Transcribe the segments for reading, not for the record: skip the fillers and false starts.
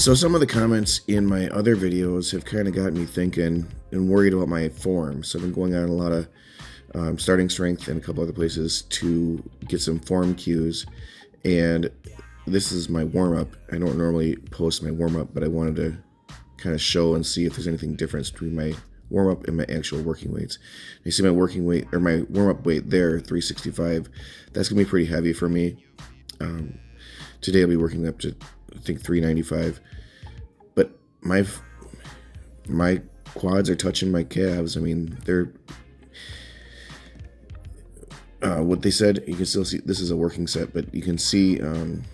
So some of the comments in my other videos have kind of got me thinking and worried about my form. So I've been going on a lot of starting strength and a couple other places to get some form cues. And this is my warm-up. I don't normally post my warm-up, but I wanted to kind of show and see if there's anything different between my warm-up and my actual working weights. You see my working weight, or my warm-up weight there, 365. That's going to be pretty heavy for me. Today I'll be working up to, I think, 395. But my quads are touching my calves. I mean, they're what they said. You can still see this is a working set, but you can see, in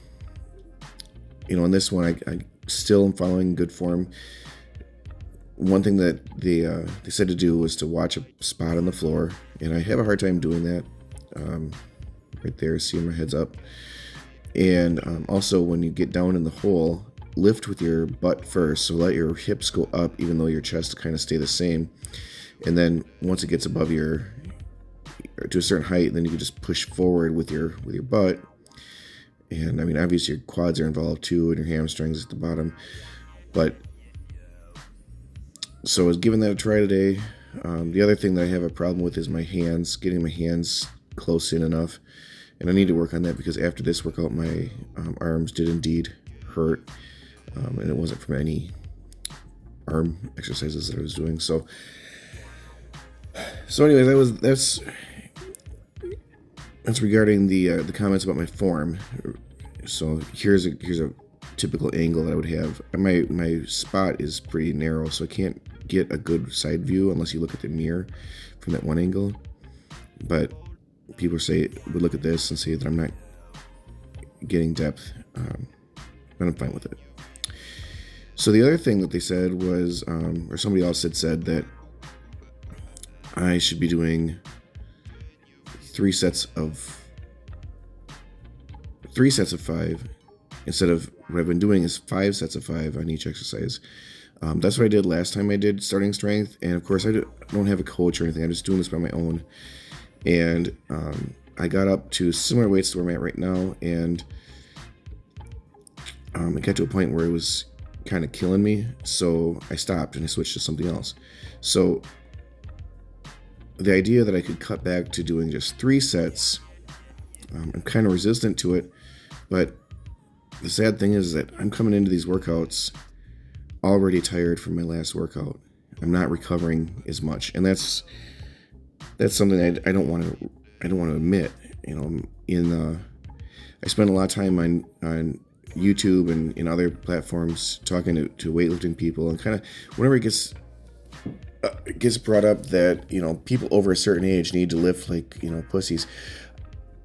this one, I still am following good form. One thing that they said to do was to watch a spot on the floor, and I have a hard time doing that. Right there, seeing my head's up. And also, when you get down in the hole, lift with your butt first. So let your hips go up, even though your chest kind of stay the same. And then once it gets above to a certain height, then you can just push forward with your butt. And I mean, obviously your quads are involved too, and your hamstrings at the bottom. But so I was giving that a try today. The other thing that I have a problem with is my hands, getting my hands close in enough. And I need to work on that because after this workout, my arms did indeed hurt. And it wasn't from any arm exercises that I was doing. So anyways, that's regarding the comments about my form. So here's a typical angle that I would have. My spot is pretty narrow, so I can't get a good side view unless you look at the mirror from that one angle. But people would look at this and say that I'm not getting depth, but I'm fine with it. So the other thing that they said was, or somebody else had said that I should be doing 3 sets of 5 instead of what I've been doing is 5 sets of 5 on each exercise. That's what I did last time I did starting strength, and of course I don't have a coach or anything. I'm just doing this by my own. And I got up to similar weights to where I'm at right now, and it got to a point where it was kind of killing me, so I stopped and I switched to something else. So the idea that I could cut back to doing just 3 sets, I'm kind of resistant to it, but the sad thing is that I'm coming into these workouts already tired from my last workout. I'm not recovering as much, and that's something I don't want to admit. I spend a lot of time on YouTube and in other platforms talking to weightlifting people, and kind of whenever it gets brought up that people over a certain age need to lift like pussies,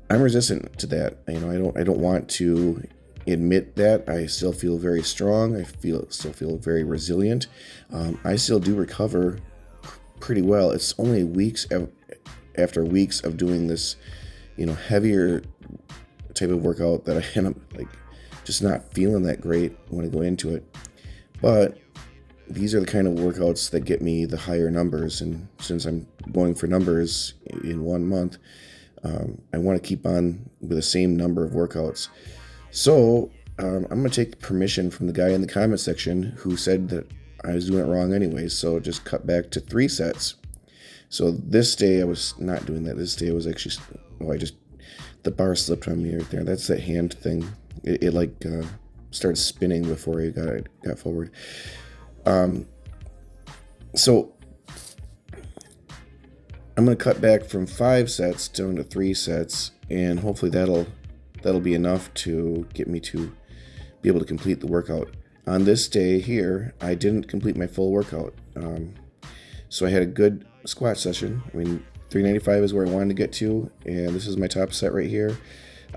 I'm resistant to that. I don't want to admit that. I still feel very strong. I still feel very resilient. I still do recover pretty well. It's only weeks after weeks of doing this, heavier type of workout that I end up just not feeling that great when I go into it. But these are the kind of workouts that get me the higher numbers, and since I'm going for numbers in 1 month, I want to keep on with the same number of workouts. So I'm going to take permission from the guy in the comment section who said that I was doing it wrong anyway, so just cut back to 3 sets. So this day I was not doing that. This day I was actually, the bar slipped on me right there. That's that hand thing. It started spinning before I got forward. So I'm going to cut back from 5 sets down to 3 sets, and hopefully that'll be enough to get me to be able to complete the workout. On this day here, I didn't complete my full workout. So I had a good squat session. 395 is where I wanted to get to, and this is my top set right here.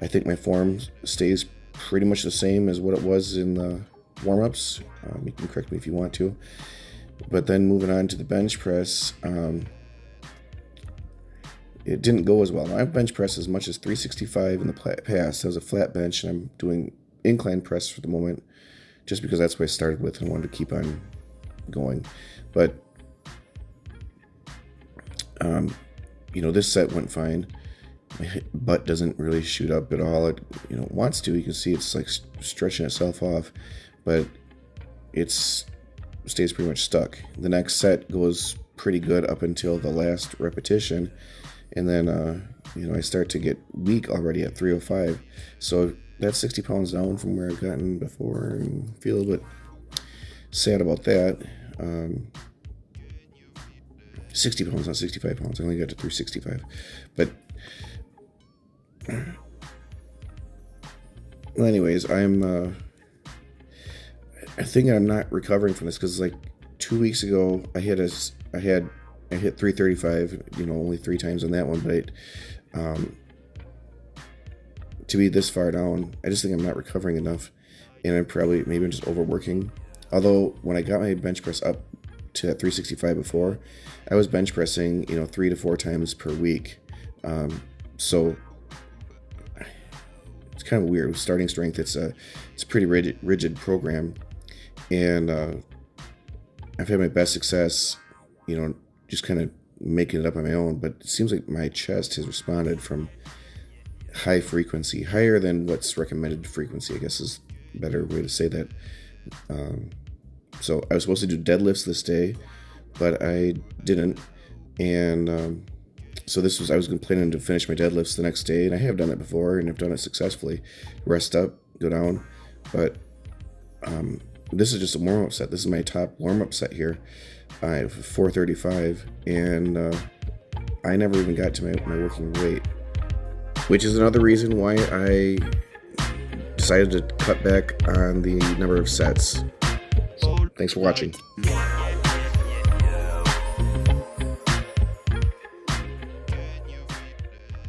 I think my form stays pretty much the same as what it was in the warm-ups. You can correct me if you want to. But then moving on to the bench press, it didn't go as well. I've bench pressed as much as 365 in the past. That was a flat bench, and I'm doing incline press for the moment, just because that's what I started with and wanted to keep on going. But this set went fine. My butt doesn't really shoot up at all. It wants to. You can see it's like stretching itself off, but it's stays pretty much stuck. The next set goes pretty good up until the last repetition, and then I start to get weak already at 305. So that's 60 pounds down from where I've gotten before, and feel a little bit sad about that. 60 pounds, not 65 pounds. I only got to 365. But well, anyways, I think I'm not recovering from this because like 2 weeks ago I hit 335. Only 3 times on that one, but to be this far down, I just think I'm not recovering enough, and maybe I'm just overworking. Although when I got my bench press up to 365 before, I was bench pressing 3 to 4 times per week. So it's kind of weird with starting strength. It's a pretty rigid program, and I've had my best success just kind of making it up on my own. But it seems like my chest has responded from high frequency, higher than what's recommended frequency, I guess is a better way to say that. So I was supposed to do deadlifts this day, but I didn't. And so I was planning to finish my deadlifts the next day, and I have done it before, and I've done it successfully. Rest up, go down. But this is just a warm-up set. This is my top warm-up set here. I have 435, and I never even got to my working weight, which is another reason why I decided to cut back on the number of sets. So, thanks for watching.